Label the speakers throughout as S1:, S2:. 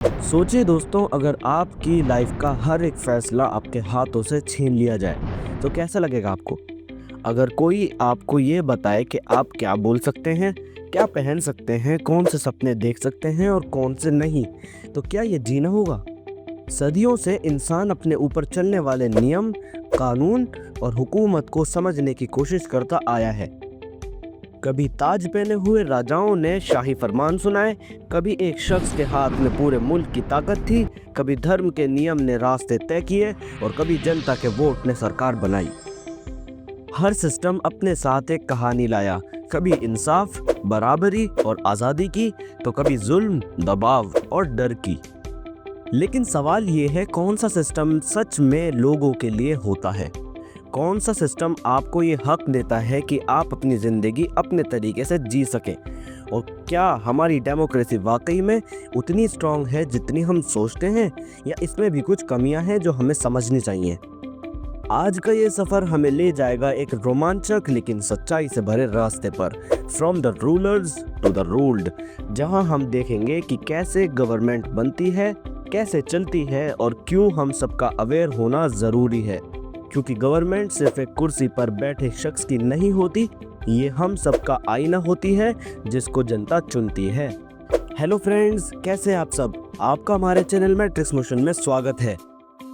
S1: सोचिए दोस्तों, अगर आपकी लाइफ का हर एक फैसला आपके हाथों से छीन लिया जाए तो कैसा लगेगा आपको। अगर कोई आपको ये बताए कि आप क्या बोल सकते हैं, क्या पहन सकते हैं, कौन से सपने देख सकते हैं और कौन से नहीं, तो क्या ये जीना होगा। सदियों से इंसान अपने ऊपर चलने वाले नियम, कानून और हुकूमत को समझने की कोशिश करता आया है। कभी ताज पहने हुए राजाओं ने शाही फरमान सुनाए, कभी एक शख्स के हाथ में पूरे मुल्क की ताकत थी, कभी धर्म के नियम ने रास्ते तय किए और कभी जनता के वोट ने सरकार बनाई। हर सिस्टम अपने साथ एक कहानी लाया, कभी इंसाफ, बराबरी और आज़ादी की, तो कभी जुल्म, दबाव और डर की। लेकिन सवाल ये है, कौन सा सिस्टम सच में लोगों के लिए होता है। कौन सा सिस्टम आपको ये हक देता है कि आप अपनी ज़िंदगी अपने तरीके से जी सकें। और क्या हमारी डेमोक्रेसी वाकई में उतनी स्ट्रांग है जितनी हम सोचते हैं, या इसमें भी कुछ कमियां हैं जो हमें समझनी चाहिए। आज का ये सफ़र हमें ले जाएगा एक रोमांचक लेकिन सच्चाई से भरे रास्ते पर, from the rulers to the ruled, जहां हम देखेंगे कि कैसे गवर्नमेंट बनती है, कैसे चलती है और क्यों हम सबका अवेयर होना ज़रूरी है। क्योंकि गवर्नमेंट सिर्फ एक कुर्सी पर बैठे शख्स की नहीं होती, ये हम सबका आईना होती है जिसको जनता चुनती है। हेलो फ्रेंड्स, कैसे आप सब। आपका हमारे चैनल में ट्रिक्स मोशन में स्वागत है।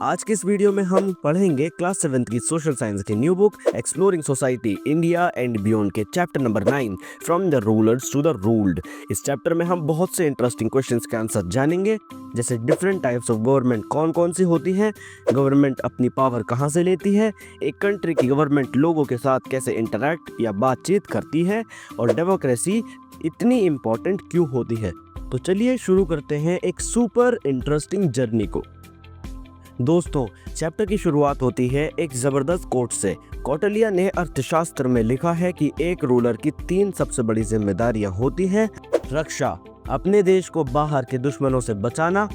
S1: आज के इस वीडियो में हम पढ़ेंगे क्लास 7 की सोशल साइंस की new book exploring society India and beyond के chapter number 9 from the rulers to the ruled. इस चैप्टर में हम बहुत से इंटरेस्टिंग क्वेश्चंस के आंसर जानेंगे, जैसे डिफरेंट टाइप्स ऑफ गवर्नमेंट कौन कौन सी होती है, गवर्नमेंट अपनी पावर कहाँ से लेती है, एक कंट्री की गवर्नमेंट लोगों के साथ कैसे इंटरैक्ट या बातचीत करती है, और डेमोक्रेसी इतनी इम्पोर्टेंट क्यों होती है। तो चलिए शुरू करते हैं एक सुपर इंटरेस्टिंग जर्नी को। दोस्तों, चैप्टर की शुरुआत होती है एक ज़बरदस्त कोट से। कौटिल्य ने अर्थशास्त्र में लिखा है कि एक रूलर की 3 सबसे बड़ी जिम्मेदारियां होती हैं। रक्षा, अपने देश को बाहर के दुश्मनों से बचाना,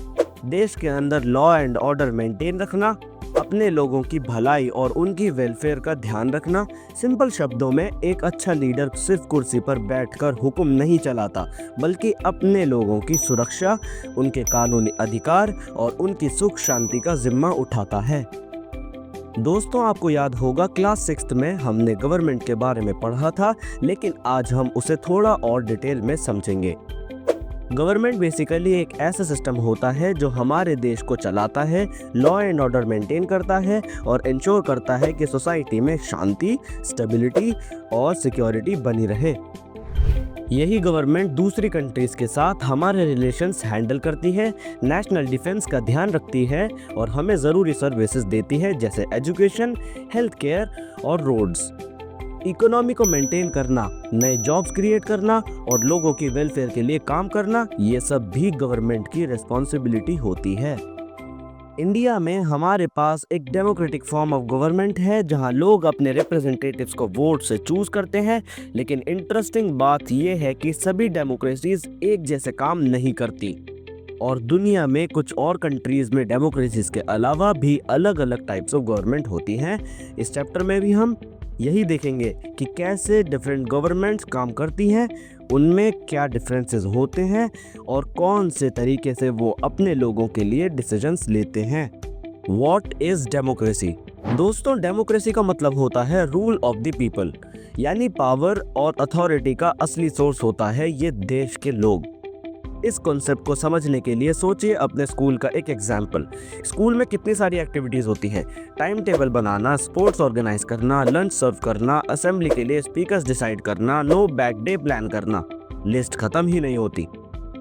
S1: देश के अंदर लॉ एंड ऑर्डर मेंटेन रखना, अपने लोगों की भलाई और उनकी वेलफेयर का ध्यान रखना। सिंपल शब्दों में, एक अच्छा लीडर सिर्फ कुर्सी पर बैठकर हुक्म नहीं चलाता, बल्कि अपने लोगों की सुरक्षा, उनके कानूनी अधिकार और उनकी सुख शांति का जिम्मा उठाता है। दोस्तों, आपको याद होगा क्लास 6 में हमने गवर्नमेंट के बारे में पढ़ा था, लेकिन आज हम उसे थोड़ा और डिटेल में समझेंगे। गवर्नमेंट बेसिकली एक ऐसा सिस्टम होता है जो हमारे देश को चलाता है, लॉ एंड ऑर्डर मेंटेन करता है और इंश्योर करता है कि सोसाइटी में शांति, स्टेबिलिटी और सिक्योरिटी बनी रहे। यही गवर्नमेंट दूसरी कंट्रीज के साथ हमारे रिलेशंस हैंडल करती है, नेशनल डिफेंस का ध्यान रखती है और हमें ज़रूरी सर्विसेज देती है, जैसे एजुकेशन, हेल्थ केयर और रोड्स। इकोनॉमी को मेंटेन करना, नए जॉब्स क्रिएट करना और लोगों की वेलफेयर के लिए काम करना, ये सब भी गवर्नमेंट की रिस्पॉन्सिबिलिटी होती है। इंडिया में हमारे पास एक डेमोक्रेटिक फॉर्म ऑफ गवर्नमेंट है, जहां लोग अपने रिप्रेजेंटेटिव्स को वोट से चूज करते हैं। लेकिन इंटरेस्टिंग बात यह है कि सभी डेमोक्रेसीज एक जैसे काम नहीं करती, और दुनिया में कुछ और कंट्रीज में डेमोक्रेसीज के अलावा भी अलग अलग टाइप्स ऑफ गवर्नमेंट होती हैं। इस चैप्टर में भी हम यही देखेंगे कि कैसे डिफरेंट गवर्नमेंट्स काम करती हैं, उनमें क्या डिफरेंसेस होते हैं और कौन से तरीके से वो अपने लोगों के लिए डिसीजंस लेते हैं। What is democracy? दोस्तों, डेमोक्रेसी का मतलब होता है रूल ऑफ द पीपल, यानी पावर और अथॉरिटी का असली सोर्स होता है ये देश के लोग। इस कॉन्सेप्ट को समझने के लिए सोचिए अपने स्कूल का एक एग्जाम्पल। स्कूल में कितनी सारी एक्टिविटीज़ होती हैं, टाइम टेबल बनाना, स्पोर्ट्स ऑर्गेनाइज करना, लंच सर्व करना, असेंबली के लिए स्पीकर्स डिसाइड करना, नो बैग डे प्लान करना, लिस्ट खत्म ही नहीं होती।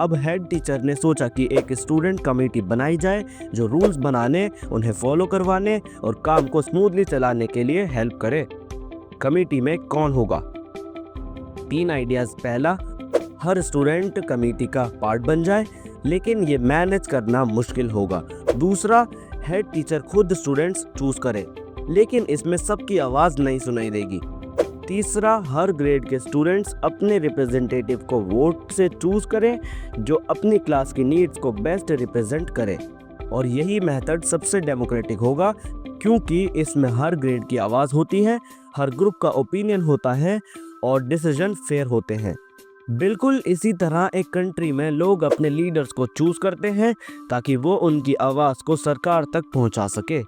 S1: अब हेड टीचर ने सोचा कि एक स्टूडेंट कमेटी बनाई जाए जो रूल्स बनाने, उन्हें फॉलो करवाने और काम को स्मूथली चलाने के लिए हेल्प करे। कमेटी में कौन होगा? 3 आइडियाज़। पहला, हर स्टूडेंट कमेटी का पार्ट बन जाए, लेकिन ये मैनेज करना मुश्किल होगा। दूसरा, हेड टीचर खुद स्टूडेंट्स चूज करे, लेकिन इसमें सबकी आवाज़ नहीं सुनाई देगी। तीसरा, हर ग्रेड के स्टूडेंट्स अपने रिप्रेजेंटेटिव को वोट से चूज करें जो अपनी क्लास की नीड्स को बेस्ट रिप्रेजेंट करे। और यही मेथड सबसे डेमोक्रेटिक होगा, क्योंकि इसमें हर ग्रेड की आवाज़ होती है, हर ग्रुप का ओपिनियन होता है और डिसीजन फेयर होते हैं। बिल्कुल इसी तरह एक कंट्री में लोग अपने लीडर्स को चूज करते हैं ताकि वो उनकी आवाज़ को सरकार तक पहुंचा सके।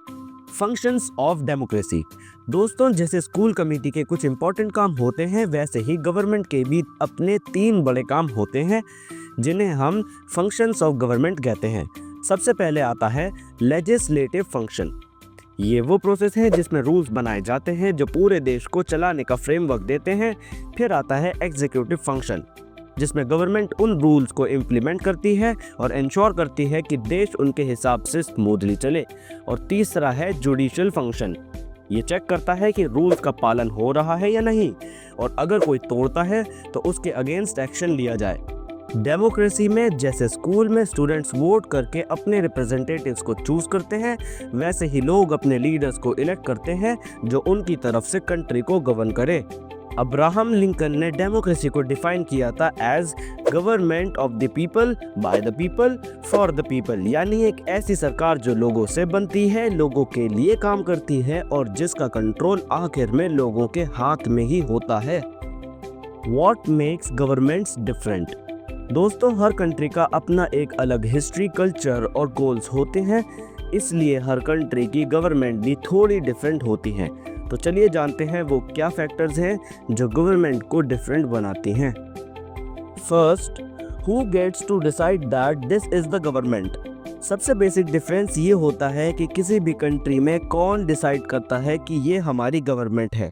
S1: Functions of democracy. दोस्तों, जैसे स्कूल कमेटी के कुछ इंपॉर्टेंट काम होते हैं, वैसे ही गवर्नमेंट के भी अपने 3 बड़े काम होते हैं जिन्हें हम फंक्शंस ऑफ गवर्नमेंट कहते हैं। सबसे पहले आता है लेजिस्लेटिव फंक्शन। ये वो प्रोसेस है जिसमें रूल्स बनाए जाते हैं जो पूरे देश को चलाने का फ्रेमवर्क देते हैं। फिर आता है एग्जीक्यूटिव फंक्शन, जिसमें गवर्नमेंट उन रूल्स को इम्प्लीमेंट करती है और इंश्योर करती है कि देश उनके हिसाब से स्मूथली चले। और तीसरा है जुडिशियल फंक्शन। ये चेक करता है कि रूल्स का पालन हो रहा है या नहीं, और अगर कोई तोड़ता है तो उसके अगेंस्ट एक्शन लिया जाए। डेमोक्रेसी में जैसे स्कूल में स्टूडेंट्स वोट करके अपने रिप्रेजेंटेटिव्स को चूज करते हैं, वैसे ही लोग अपने लीडर्स को इलेक्ट करते हैं जो उनकी तरफ से कंट्री को गवर्न करे। अब्राहम लिंकन ने डेमोक्रेसी को डिफाइन किया था as government of the people, by the people, for the people, यानी एक ऐसी सरकार जो लोगों से बनती है, लोगों के लिए काम करती है और जिसका कंट्रोल आखिर में लोगों के हाथ में ही होता है। What makes governments different? दोस्तों, हर कंट्री का अपना एक अलग हिस्ट्री, कल्चर और गोल्स होते हैं, इसलिए हर कंट्री की गवर्नमेंट भी थोड़ी डिफरेंट होती हैं। तो चलिए जानते हैं वो क्या फैक्टर्स हैं जो गवर्नमेंट को डिफरेंट बनाती हैं। First, who gets to decide that this is the government. सबसे बेसिक डिफरेंस ये होता है कि किसी भी कंट्री में कौन डिसाइड करता है कि ये हमारी गवर्नमेंट है।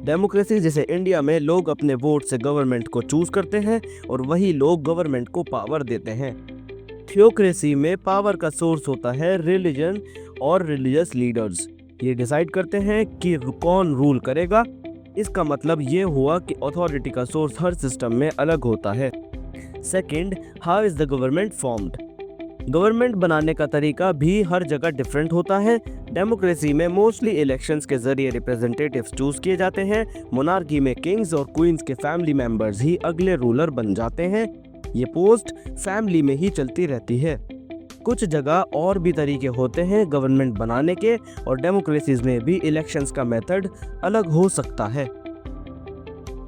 S1: डेमोक्रेसी जैसे इंडिया में लोग अपने वोट से गवर्नमेंट को चूज करते हैं और वही लोग गवर्नमेंट को पावर देते हैं। थियोक्रेसी में पावर का सोर्स होता है रिलीजन और रिलीजियस लीडर्स। ये डिसाइड करते हैं कि कौन रूल करेगा। इसका मतलब ये हुआ कि अथॉरिटी का सोर्स हर सिस्टम में अलग होता है। Second, how is the government formed. Government बनाने का तरीका भी हर जगह डिफरेंट होता है। डेमोक्रेसी में मोस्टली इलेक्शंस के जरिए रिप्रेजेंटेटिव्स चूज किए जाते हैं। मोनार्की में किंग्स और क्वींस के फैमिली मेंबर्स ही अगले रूलर बन जाते हैं। ये पोस्ट फैमिली में ही चलती रहती है। कुछ जगह और भी तरीके होते हैं गवर्नमेंट बनाने के, और डेमोक्रेसीज में भी इलेक्शंस का मेथड अलग हो सकता है।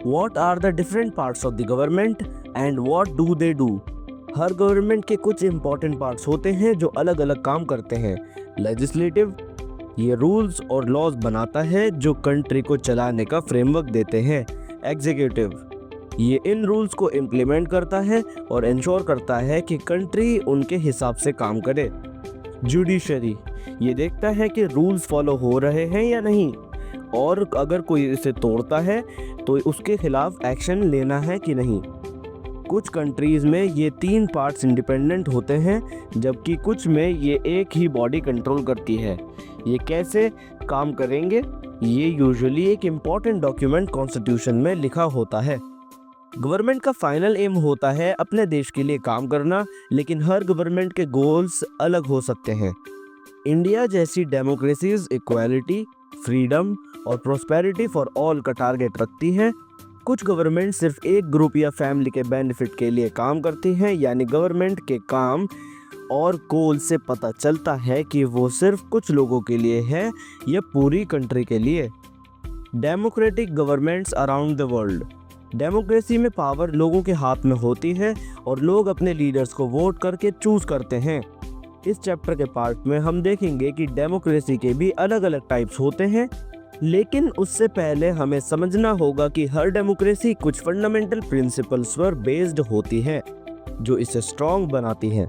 S1: What are the different parts of the government and what do they do? Her government के कुछ इंपॉर्टेंट पार्ट्स होते हैं जो अलग अलग काम करते हैं। लेजिस्लेटिव, ये रूल्स और लॉज बनाता है जो कंट्री को चलाने का फ्रेमवर्क देते हैं। एग्जीक्यूटिव, ये इन रूल्स को इम्प्लीमेंट करता है और इंश्योर करता है कि कंट्री उनके हिसाब से काम करे। जुडिशरी, ये देखता है कि रूल्स फॉलो हो रहे हैं या नहीं, और अगर कोई इसे तोड़ता है तो उसके खिलाफ एक्शन लेना है कि नहीं। कुछ कंट्रीज़ में ये 3 पार्ट्स इंडिपेंडेंट होते हैं, जबकि कुछ में ये एक ही बॉडी कंट्रोल करती है। ये कैसे काम करेंगे, ये यूजुअली एक इम्पॉर्टेंट डॉक्यूमेंट कॉन्स्टिट्यूशन में लिखा होता है। गवर्नमेंट का फाइनल एम होता है अपने देश के लिए काम करना, लेकिन हर गवर्नमेंट के गोल्स अलग हो सकते हैं। इंडिया जैसी डेमोक्रेसीज इक्वालिटी, फ्रीडम और प्रोस्पेरिटी फॉर ऑल का टारगेट रखती है। कुछ गवर्नमेंट सिर्फ एक ग्रुप या फैमिली के बेनिफिट के लिए काम करती हैं, यानी गवर्नमेंट के काम और गोल से पता चलता है कि वो सिर्फ कुछ लोगों के लिए है या पूरी कंट्री के लिए। Democratic governments around the world. Democracy में पावर लोगों के हाथ में होती है और लोग अपने लीडर्स को वोट करके चूज करते हैं। इस चैप्टर के पार्ट में हम देखेंगे कि डेमोक्रेसी के भी अलग अलग टाइप्स होते हैं, लेकिन उससे पहले हमें समझना होगा कि हर डेमोक्रेसी कुछ फंडामेंटल प्रिंसिपल्स पर बेस्ड होती है जो इसे स्ट्रॉन्ग बनाती हैं।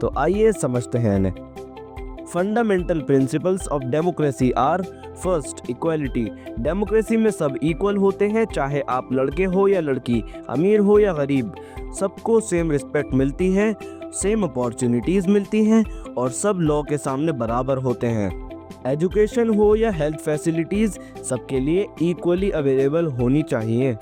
S1: तो आइए समझते हैं इन्हें। Fundamental principles of democracy are, first, equality. Democracy में सब इक्वल होते हैं, चाहे आप लड़के हो या लड़की, अमीर हो या गरीब, सबको सेम रिस्पेक्ट मिलती है, सेम अपॉर्चुनिटीज़ मिलती हैं और सब लॉ के सामने बराबर होते हैं। एजुकेशन हो या हेल्थ फैसिलिटीज़ सबके लिए इक्वली अवेलेबल होनी चाहिए।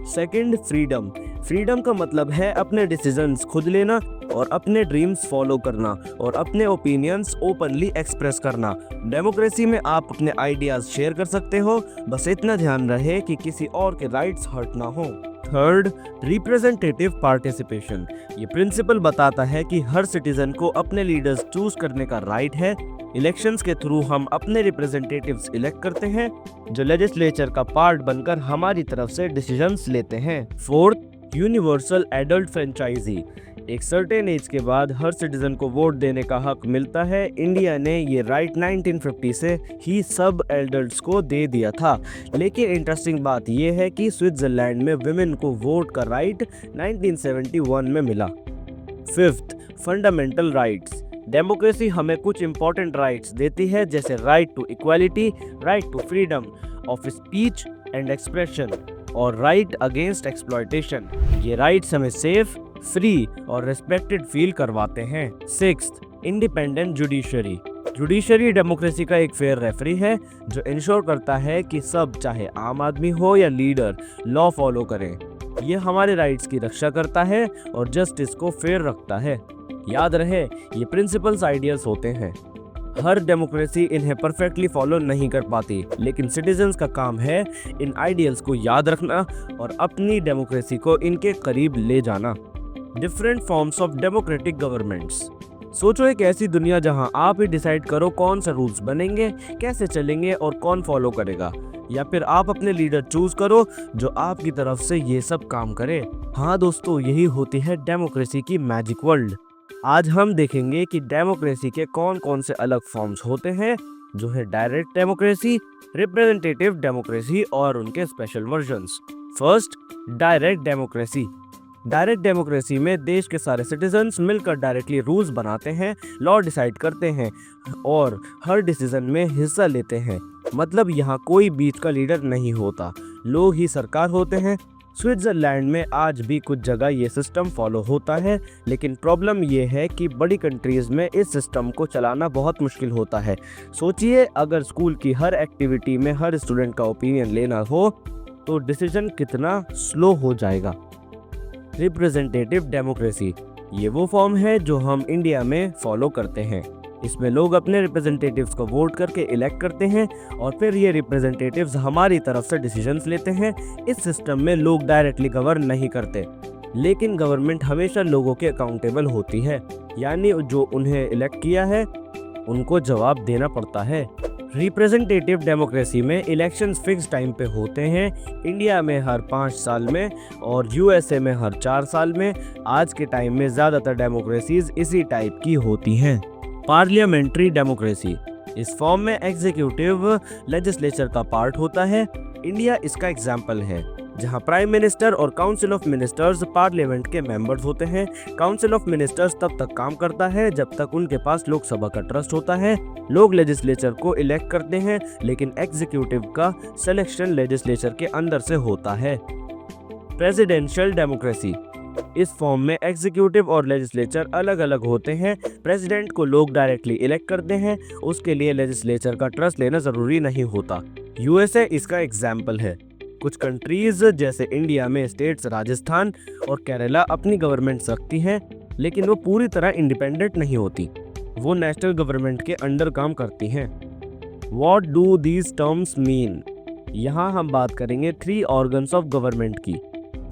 S1: Second, freedom. फ्रीडम का मतलब है अपने डिसीजंस खुद लेना और अपने ड्रीम्स फॉलो करना और अपने ओपिनियंस ओपनली एक्सप्रेस करना। डेमोक्रेसी में आप अपने आइडियाज़ शेयर कर सकते हो, बस इतना ध्यान रहे कि किसी और के राइट्स हर्ट ना हो। Third, representative participation. ये प्रिंसिपल बताता है कि हर सिटीजन को अपने लीडर्स चूज करने का राइट है। इलेक्शंस के थ्रू हम अपने रिप्रेजेंटेटिव्स इलेक्ट करते हैं जो लेजिस्लेचर का पार्ट बनकर हमारी तरफ से डिसीजंस लेते हैं। फोर्थ, यूनिवर्सल एडल्ट फ्रेंचाइजी, एक सर्टेन एज के बाद हर सिटीजन को वोट देने का हक मिलता है। इंडिया ने ये राइट 1950 से ही सब एडल्ट्स को दे दिया था। लेकिन इंटरेस्टिंग बात यह है कि स्विट्जरलैंड में विमेन को वोट का राइट 1971 में मिला। Fifth, fundamental rights. डेमोक्रेसी हमें कुछ इंपॉर्टेंट राइट्स देती है, जैसे right to equality, right to freedom of speech and expression और राइट अगेंस्ट एक्सप्लॉयटेशन। ये राइट्स हमें सेफ, फ्री और रिस्पेक्टेड फील करवाते हैं। Sixth, independent judiciary. Judiciary democracy का एक फेयर रेफरी है जो इंश्योर करता है कि सब, चाहे आम आदमी हो या लीडर, लॉ फॉलो करें। ये हमारे राइट्स की रक्षा करता है और जस्टिस को फेयर रखता है। याद रहे, ये प्रिंसिपल्स आइडियल्स होते हैं। हर डेमोक्रेसी इन्हें परफेक्टली फॉलो नहीं कर पाती, लेकिन सिटीजन्स का काम है इन आइडियल्स को याद रखना और अपनी डेमोक्रेसी को इनके करीब ले जाना। Different forms of democratic governments. सोचो एक ऐसी दुनिया जहां आप ही डिसाइड करो कौन से रूल्स बनेंगे, कैसे चलेंगे और कौन फॉलो करेगा, या फिर आप अपने लीडर चूज करो जो आपकी तरफ से ये सब काम करे। हाँ दोस्तों, यही होती है डेमोक्रेसी की मैजिक वर्ल्ड। आज हम देखेंगे कि डेमोक्रेसी के कौन कौन से अलग फॉर्म्स होते हैं, जो है डायरेक्ट डेमोक्रेसी, रिप्रेजेंटेटिव डेमोक्रेसी और उनके special versions. First, direct democracy. Direct democracy में देश के सारे सिटीजन्स मिलकर डायरेक्टली रूल्स बनाते हैं, लॉ डिसाइड करते हैं और हर डिसीजन में हिस्सा लेते हैं। मतलब यहाँ कोई बीच का लीडर नहीं होता, लोग ही सरकार होते हैं। स्विट्जरलैंड में आज भी कुछ जगह ये सिस्टम फॉलो होता है, लेकिन प्रॉब्लम ये है कि बड़ी कंट्रीज में इस सिस्टम को चलाना बहुत मुश्किल होता है। सोचिए, अगर स्कूल की हर एक्टिविटी में हर स्टूडेंट का ओपिनियन लेना हो तो डिसीजन कितना स्लो हो जाएगा। रिप्रेजेंटेटिव डेमोक्रेसी, ये वो फॉर्म है जो हम इंडिया में फॉलो करते हैं। इसमें लोग अपने रिप्रेजेंटेटिव्स को वोट करके इलेक्ट करते हैं और फिर ये रिप्रेजेंटेटिव्स हमारी तरफ से डिसीजंस लेते हैं। इस सिस्टम में लोग डायरेक्टली गवर्न नहीं करते, लेकिन गवर्नमेंट हमेशा लोगों के अकाउंटेबल होती है, यानी जो उन्हें इलेक्ट किया है उनको जवाब देना पड़ता है। रिप्रेजेंटेटिव डेमोक्रेसी में इलेक्शंस फिक्स टाइम पे होते हैं, इंडिया में हर 5 साल में और यूएसए में हर 4 साल में। आज के टाइम में ज़्यादातर डेमोक्रेसीज इसी टाइप की होती हैं। पार्लियामेंट्री डेमोक्रेसी, इस फॉर्म में एग्जीक्यूटिव लेजिस्लेचर का पार्ट होता है। इंडिया इसका एग्जाम्पल है, जहां प्राइम मिनिस्टर और काउंसिल ऑफ मिनिस्टर्स पार्लियामेंट के मेंबर्स होते हैं। काउंसिल ऑफ मिनिस्टर्स तब तक काम करता है जब तक उनके पास लोकसभा का ट्रस्ट होता है। लोग लेजिस्लेचर को इलेक्ट करते हैं, लेकिन एग्जीक्यूटिव का सिलेक्शन लेजिस्लेचर के अंदर से होता है। प्रेसिडेंशियल डेमोक्रेसी, इस फॉर्म में एग्जीक्यूटिव और लेजिस्लेचर अलग अलग होते हैं। प्रेसिडेंट को लोग डायरेक्टली इलेक्ट करते हैं, उसके लिए लेजिस्लेचर का ट्रस्ट लेना जरूरी नहीं होता। यूएसए इसका एग्जाम्पल है। कुछ कंट्रीज जैसे इंडिया में स्टेट्स राजस्थान और केरला अपनी गवर्नमेंट्स रखती हैं, लेकिन वो पूरी तरह इंडिपेंडेंट नहीं होती, वो नेशनल गवर्नमेंट के अंडर काम करती हैं। What do these terms mean? यहाँ हम बात करेंगे 3 ऑर्गन्स ऑफ गवर्नमेंट की।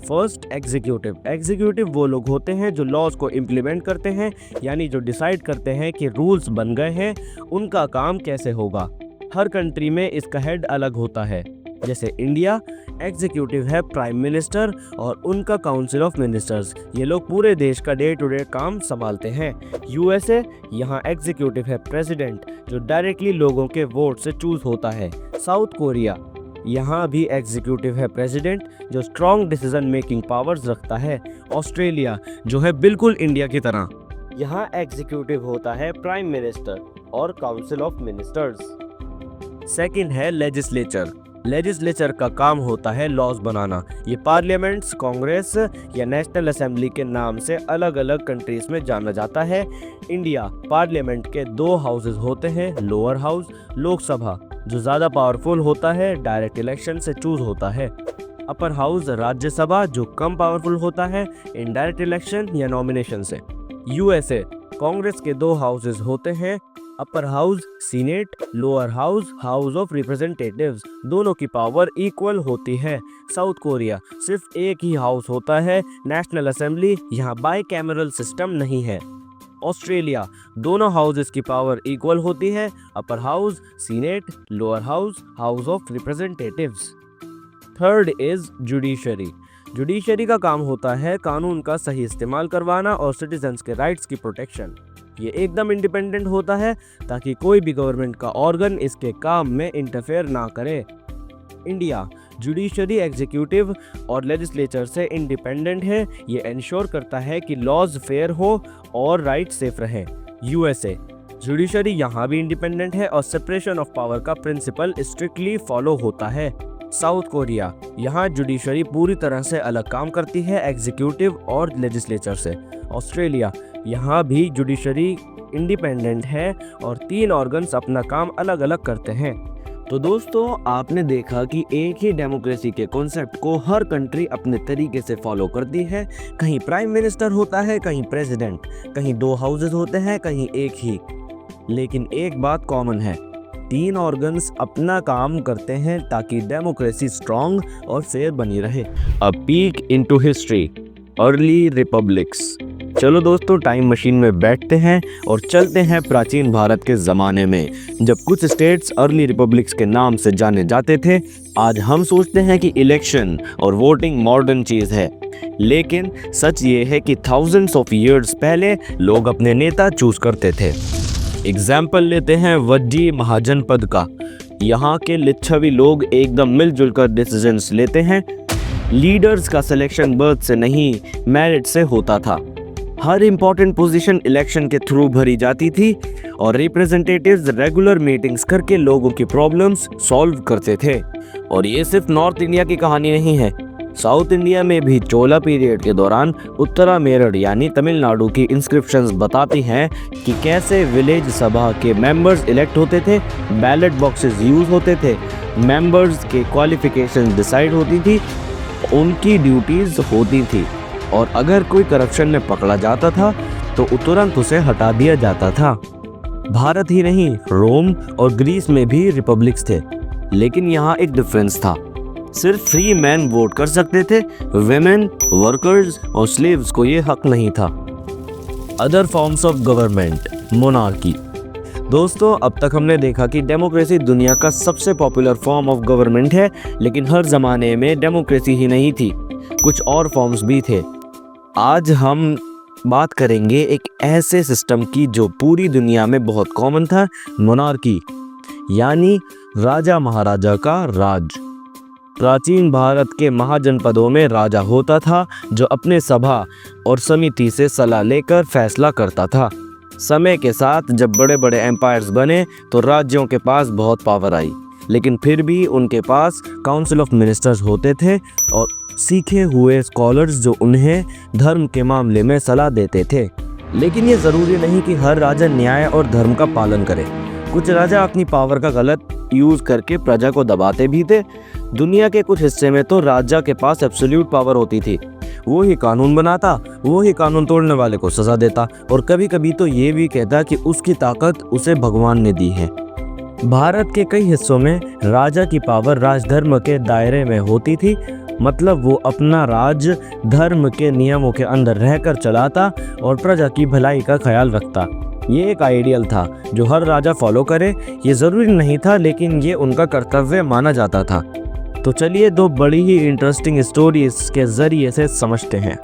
S1: First, executive. एग्जीक्यूटिव वो लोग होते हैं जो लॉज को इम्प्लीमेंट करते हैं, यानी जो डिसाइड करते हैं कि रूल्स बन गए हैं, उनका काम कैसे होगा। हर कंट्री में इसका हेड अलग होता है। जैसे इंडिया, एग्जीक्यूटिव है प्राइम मिनिस्टर और उनका काउंसिल ऑफ मिनिस्टर्स, ये लोग पूरे देश का डे टू डे काम संभालते हैं। यूएसए, यहाँ एग्जीक्यूटिव है प्रेसिडेंट जो डायरेक्टली लोगों के वोट से चूज होता है। साउथ कोरिया, यहाँ भी एग्जीक्यूटिव है प्रेसिडेंट जो स्ट्रॉन्ग डिसीजन मेकिंग पावर्स रखता है। ऑस्ट्रेलिया, जो है बिल्कुल इंडिया की तरह, यहाँ एग्जीक्यूटिव होता है प्राइम मिनिस्टर और काउंसिल ऑफ मिनिस्टर्स। सेकंड है लेजिस्लेचर। लेजिस्लेचर का काम होता है लॉज बनाना। ये पार्लियामेंट्स, कांग्रेस या नेशनल असेंबली के नाम से अलग अलग कंट्रीज में जाना जाता है। इंडिया, पार्लियामेंट के 2 हाउसेज होते हैं, लोअर हाउस, लोकसभा जो ज़्यादा पावरफुल होता है, डायरेक्ट इलेक्शन से चूज होता है। अपर हाउस, राज्यसभा जो कम पावरफुल होता है, इनडायरेक्ट इलेक्शन या नॉमिनेशन से। यूएसए, कांग्रेस के 2 हाउसेज होते हैं, upper house senate, lower house house of representatives, दोनों की पावर इक्वल होती है। साउथ कोरिया, सिर्फ एक ही हाउस होता है, नेशनल असेंबली, यहाँ बाई कैमरल सिस्टम नहीं है। ऑस्ट्रेलिया, दोनों हाउसेस की पावर इक्वल होती है, upper house senate, lower house house of representatives. Third is judiciary. Judiciary का काम होता है कानून का सही इस्तेमाल करवाना और सिटीजन्स के राइट्स की प्रोटेक्शन। ये एकदम इंडिपेंडेंट होता है ताकि कोई भी गवर्नमेंट का ऑर्गन इसके काम में इंटरफेयर ना करे। इंडिया जुडिशरी एग्जीक्यूटिव और लेजिस्लेचर से इंडिपेंडेंट है। ये इंश्योर करता है कि लॉज फेयर हो और राइट सेफ रहे। यूएसए जुडिशरी यहाँ भी इंडिपेंडेंट है और सेपरेशन ऑफ पावर का प्रिंसिपल स्ट्रिक्टली फॉलो होता है। साउथ कोरिया यहाँ जुडिशरी पूरी तरह से अलग काम करती है एग्जीक्यूटिव और लेजिस्लेचर से। ऑस्ट्रेलिया यहाँ भी जुडिशरी इंडिपेंडेंट है और 3 ऑर्गन्स अपना काम अलग अलग करते हैं। तो दोस्तों आपने देखा कि एक ही डेमोक्रेसी के कॉन्सेप्ट को हर कंट्री अपने तरीके से फॉलो करती है। कहीं प्राइम मिनिस्टर होता है, कहीं प्रेसिडेंट, कहीं 2 हाउसेस होते हैं, कहीं एक ही। लेकिन एक बात कॉमन है, 3 ऑर्गन्स अपना काम करते हैं ताकि डेमोक्रेसी स्ट्रॉन्ग और फेयर बनी रहे। अ peak into history, early republics. चलो दोस्तों टाइम मशीन में बैठते हैं और चलते हैं प्राचीन भारत के ज़माने में, जब कुछ स्टेट्स अर्ली रिपब्लिक्स के नाम से जाने जाते थे। आज हम सोचते हैं कि इलेक्शन और वोटिंग मॉडर्न चीज़ है, लेकिन सच ये है कि थाउजेंड्स ऑफ ईयर्स पहले लोग अपने नेता चूज करते थे। एग्जाम्पल लेते हैं वज्जी महाजनपद का। यहाँ के लिच्छवी लोग एकदम मिलजुल कर डिसीजंस लेते हैं। लीडर्स का सिलेक्शन बर्थ से नहीं, मेरिट से होता था। हर इंपॉर्टेंट पोजीशन इलेक्शन के थ्रू भरी जाती थी और रिप्रेजेंटेटिव्स रेगुलर मीटिंग्स करके लोगों की प्रॉब्लम्स सॉल्व करते थे। और ये सिर्फ नॉर्थ इंडिया की कहानी नहीं है, साउथ इंडिया में भी चोला पीरियड के दौरान उत्तरा मेरठ यानी तमिलनाडु की इंस्क्रिप्शंस बताती हैं कि कैसे विलेज सभा के मेंबर्स इलेक्ट होते थे, बैलेट बॉक्सेस यूज होते थे, मेंबर्स के क्वालिफिकेशन डिसाइड होती थी, उनकी ड्यूटीज होती थी, और अगर कोई करप्शन में पकड़ा जाता था तो तुरंत उसे हटा दिया जाता था। भारत ही नहीं, रोम और ग्रीस में भी रिपब्लिक्स थे, लेकिन यहाँ एक डिफरेंस था। सिर्फ फ्री मैन वोट कर सकते थे, विमेन, वर्कर्स और स्लेव्स को ये हक नहीं था। Other forms of government, monarchy. दोस्तों अब तक हमने देखा कि डेमोक्रेसी दुनिया का सबसे पॉपुलर फॉर्म ऑफ गवर्नमेंट है, लेकिन हर जमाने में डेमोक्रेसी ही नहीं थी, कुछ और फॉर्म्स भी थे। आज हम बात करेंगे एक ऐसे सिस्टम की जो पूरी दुनिया में बहुत कॉमन था, मोनार्की यानी राजा महाराजा का राज। प्राचीन भारत के महाजनपदों में राजा होता था जो अपने सभा और समिति से सलाह लेकर फैसला करता था। समय के साथ जब बड़े बड़े एम्पायर्स बने तो राज्यों के पास बहुत पावर आई, लेकिन फिर भी उनके पास काउंसिल ऑफ मिनिस्टर्स होते थे और सीखे हुए स्कॉलर्स जो उन्हें धर्म के मामले में सलाह देते थे। लेकिन ये ज़रूरी नहीं कि हर राजा न्याय और धर्म का पालन करे। कुछ राजा अपनी पावर का गलत यूज़ करके प्रजा को दबाते भी थे। दुनिया के कुछ हिस्से में तो राजा के पास एब्सोल्यूट पावर होती थी, वो ही कानून बनाता, वो ही कानून तोड़ने वाले को सज़ा देता, और कभी कभी तो ये भी कहता कि उसकी ताकत उसे भगवान ने दी है। भारत के कई हिस्सों में राजा की पावर राजधर्म के दायरे में होती थी, मतलब वो अपना राज धर्म के नियमों के अंदर रहकर चलाता और प्रजा की भलाई का ख्याल रखता। ये एक आइडियल था जो हर राजा फॉलो करे। ये ज़रूरी नहीं था, लेकिन ये उनका कर्तव्य माना जाता था। तो चलिए 2 बड़ी ही इंटरेस्टिंग स्टोरीज के ज़रिए से समझते हैं।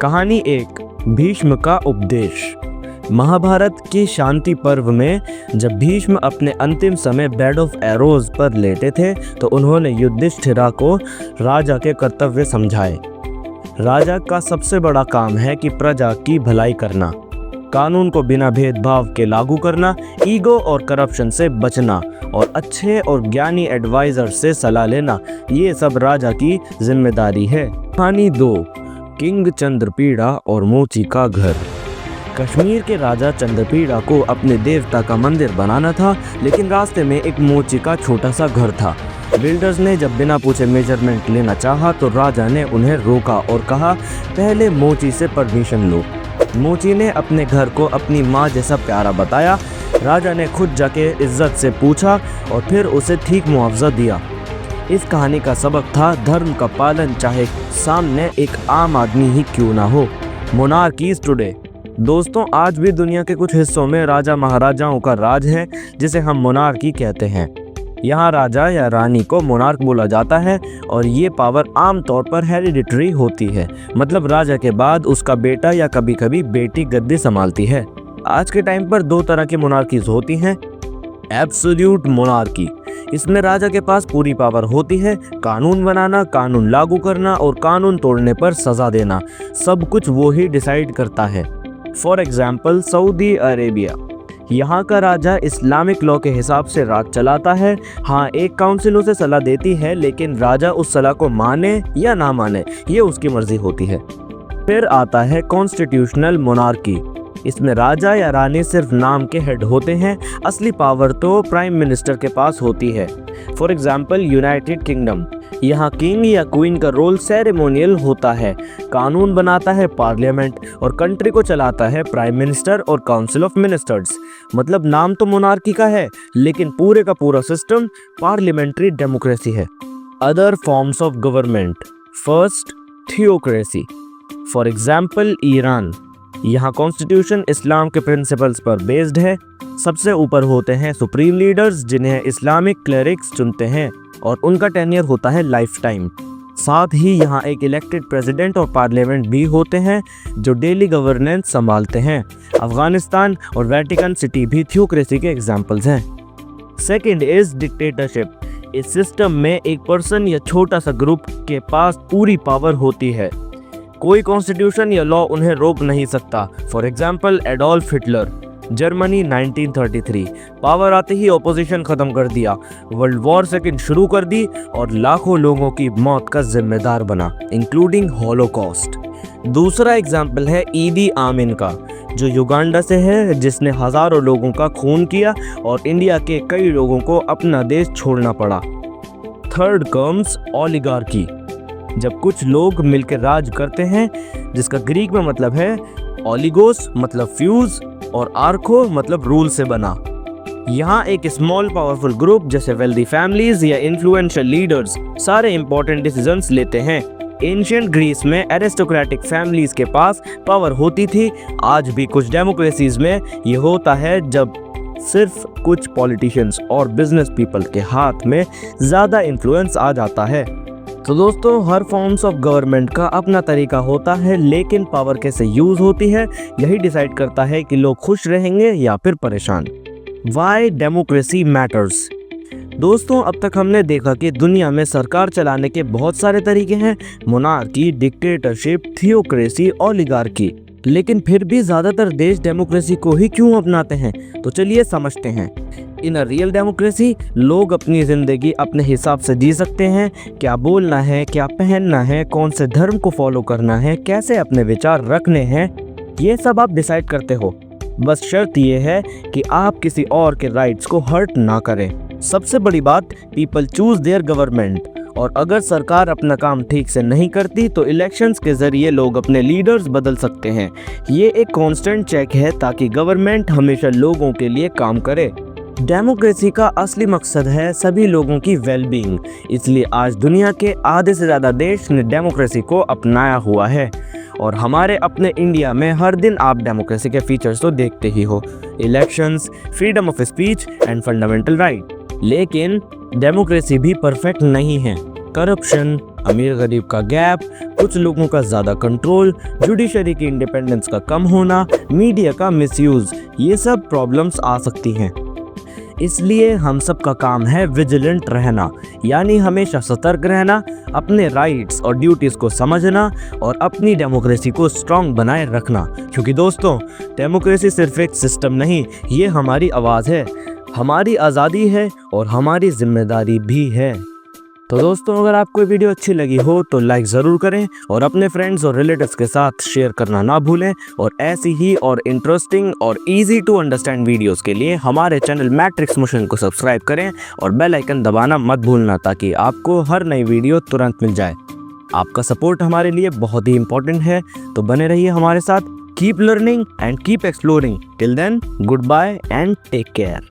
S1: कहानी 1, भीष्म का उपदेश। महाभारत की शांति पर्व में जब भीष्म अपने अंतिम समय बेड ऑफ एरोज पर लेटे थे तो उन्होंने युधिष्ठिर को राजा के कर्तव्य समझाए। राजा का सबसे बड़ा काम है कि प्रजा की भलाई करना, कानून को बिना भेदभाव के लागू करना, ईगो और करप्शन से बचना और अच्छे और ज्ञानी एडवाइजर से सलाह लेना, ये सब राजा की जिम्मेदारी है। कहानी 2, किंग चंद्रपीड़ा और मोची का घर। कश्मीर के राजा चंद्रपीड़ा को अपने देवता का मंदिर बनाना था, लेकिन रास्ते में एक मोची का छोटा सा घर था। बिल्डर्स ने जब बिना पूछे मेजरमेंट लेना चाहा तो राजा ने उन्हें रोका और कहा, पहले मोची से परमिशन लो। मोची ने अपने घर को अपनी माँ जैसा प्यारा बताया। राजा ने खुद जाके इज्जत से पूछा और फिर उसे ठीक मुआवजा दिया। इस कहानी का सबक था धर्म का पालन, चाहे सामने एक आम आदमी ही क्यों ना हो। Monarchies today. दोस्तों आज भी दुनिया के कुछ हिस्सों में राजा महाराजाओं का राज है, जिसे हम मोनार्की कहते हैं। यहाँ राजा या रानी को मोनार्क बोला जाता है और ये पावर आमतौर पर हेरिडिटरी होती है, मतलब राजा के बाद उसका बेटा या कभी कभी बेटी गद्दी संभालती है। आज के टाइम पर दो तरह की मोनार्कीज होती हैं। एब्सोल्यूट मोनार्की, इसमें राजा के पास पूरी पावर होती है, कानून बनाना, कानून लागू करना और कानून तोड़ने पर सजा देना, सब कुछ वो ही डिसाइड करता है। फॉर एग्जाम्पल सऊदी अरेबिया, यहाँ का राजा इस्लामिक लॉ के हिसाब से राज चलाता है। हाँ, एक काउंसिल उसे सलाह देती है, लेकिन राजा उस सलाह को माने या ना माने ये उसकी मर्जी होती है। फिर आता है कॉन्स्टिट्यूशनल मोनार्की, इसमें राजा या रानी सिर्फ नाम के हेड होते हैं, असली पावर तो प्राइम मिनिस्टर के पास होती है। फॉर एग्जाम्पल यूनाइटेड किंगडम, यहाँ किंग या क्वीन का रोल सेरेमोनियल होता है, कानून बनाता है पार्लियामेंट और कंट्री को चलाता है प्राइम मिनिस्टर और काउंसिल ऑफ मिनिस्टर्स। मतलब नाम तो मोनार्की का है, लेकिन पूरे का पूरा सिस्टम पार्लियामेंट्री डेमोक्रेसी है। Other forms of government, first theocracy, for example Iran, यहाँ कॉन्स्टिट्यूशन इस्लाम के प्रिंसिपल्स पर बेस्ड है। सबसे ऊपर होते हैं सुप्रीम लीडर्स, जिन्हें इस्लामिक क्लेरिक्स चुनते हैं और उनका टेन्योर होता है लाइफ टाइम। साथ ही यहाँ एक इलेक्टेड प्रेसिडेंट और पार्लियामेंट भी होते हैं जो डेली गवर्नेंस संभालते हैं। अफगानिस्तान और वेटिकन सिटी भी थियोक्रेसी के एग्जाम्पल्स हैं। सेकेंड इज डिक्टेटरशिप, इस सिस्टम में एक पर्सन या छोटा सा ग्रुप के पास पूरी पावर होती है, कोई कॉन्स्टिट्यूशन या लॉ उन्हें रोक नहीं सकता। For example Adolf Hitler, Germany 1933, power आते ही ऑपोजिशन खत्म कर दिया, वर्ल्ड वॉर सेकंड शुरू कर दी और लाखों लोगों की मौत का जिम्मेदार बना, इंक्लूडिंग हॉलोकॉस्ट। दूसरा एग्जाम्पल है ईदी आमिन का, जो युगांडा से है, जिसने हजारों लोगों का खून किया और इंडिया के कई लोगों को अपना देश छोड़ना पड़ा। थर्ड कम्स ओलिगार्की, जब कुछ लोग मिलकर राज करते हैं, जिसका ग्रीक में मतलब है ओलिगोस मतलब फ्यूज और आर्को मतलब रूल से बना। यहाँ एक स्मॉल पावरफुल ग्रुप जैसे वेल्दी फैमिलीज या इन्फ्लुएंशियल लीडर्स सारे इंपॉर्टेंट डिसीजंस लेते हैं। एंशिएंट ग्रीस में एरिस्टोक्रेटिक फैमिलीज के पास पावर होती थी। आज भी कुछ डेमोक्रेसीज में ये होता है, जब सिर्फ कुछ पॉलिटिशियंस और बिजनेस पीपल के हाथ में ज़्यादा इन्फ्लुएंस आ जाता है। तो दोस्तों, हर फॉर्म्स ऑफ गवर्नमेंट का अपना तरीका होता है, लेकिन पावर कैसे यूज होती है यही डिसाइड करता है कि लोग खुश रहेंगे या फिर परेशान। Y democracy matters. दोस्तों, अब तक हमने देखा कि दुनिया में सरकार चलाने के बहुत सारे तरीके हैं, मोनार्की, डिक्टेटरशिप, थियोक्रेसी, ओलिगार्की, लेकिन फिर भी ज़्यादातर देश डेमोक्रेसी को ही क्यों अपनाते हैं, तो चलिए समझते हैं। इन अ रियल डेमोक्रेसी लोग अपनी ज़िंदगी अपने हिसाब से जी सकते हैं, क्या बोलना है, क्या पहनना है, कौन से धर्म को फॉलो करना है, कैसे अपने विचार रखने हैं, ये सब आप डिसाइड करते हो। बस शर्त ये है कि आप किसी और के राइट्स को हर्ट ना करें। सबसे बड़ी बात, पीपल चूज देयर गवर्नमेंट, और अगर सरकार अपना काम ठीक से नहीं करती तो इलेक्शंस के जरिए लोग अपने लीडर्स बदल सकते हैं। ये एक कांस्टेंट चेक है ताकि गवर्नमेंट हमेशा लोगों के लिए काम करे। डेमोक्रेसी का असली मकसद है सभी लोगों की वेलबींग, इसलिए आज दुनिया के आधे से ज़्यादा देश ने डेमोक्रेसी को अपनाया हुआ है। और हमारे अपने इंडिया में हर दिन आप डेमोक्रेसी के फीचर्स तो देखते ही हो, elections, freedom of speech and fundamental right. लेकिन डेमोक्रेसी भी परफेक्ट नहीं है। करप्शन, अमीर गरीब का गैप, कुछ लोगों का ज़्यादा कंट्रोल, जुडिशरी की इंडिपेंडेंस का कम होना, मीडिया का मिसयूज़, ये सब प्रॉब्लम्स आ सकती हैं। इसलिए हम सब का काम है विजिलेंट रहना, यानी हमेशा सतर्क रहना, अपने राइट्स और ड्यूटीज़ को समझना और अपनी डेमोक्रेसी को स्ट्रॉन्ग बनाए रखना। क्योंकि दोस्तों, डेमोक्रेसी सिर्फ एक सिस्टम नहीं, ये हमारी आवाज़ है, हमारी आज़ादी है और हमारी जिम्मेदारी भी है। तो दोस्तों, अगर आपको ये वीडियो अच्छी लगी हो तो लाइक ज़रूर करें और अपने फ्रेंड्स और रिलेटिव्स के साथ शेयर करना ना भूलें। और ऐसी ही और इंटरेस्टिंग और इजी टू अंडरस्टैंड वीडियोस के लिए हमारे चैनल मैट्रिक्स मोशन को सब्सक्राइब करें और बेल आइकन दबाना मत भूलना, ताकि आपको हर नई वीडियो तुरंत मिल जाए। आपका सपोर्ट हमारे लिए बहुत ही इंपॉर्टेंट है, तो बने रहिए हमारे साथ। Keep learning and keep exploring. Till then, goodbye and take care.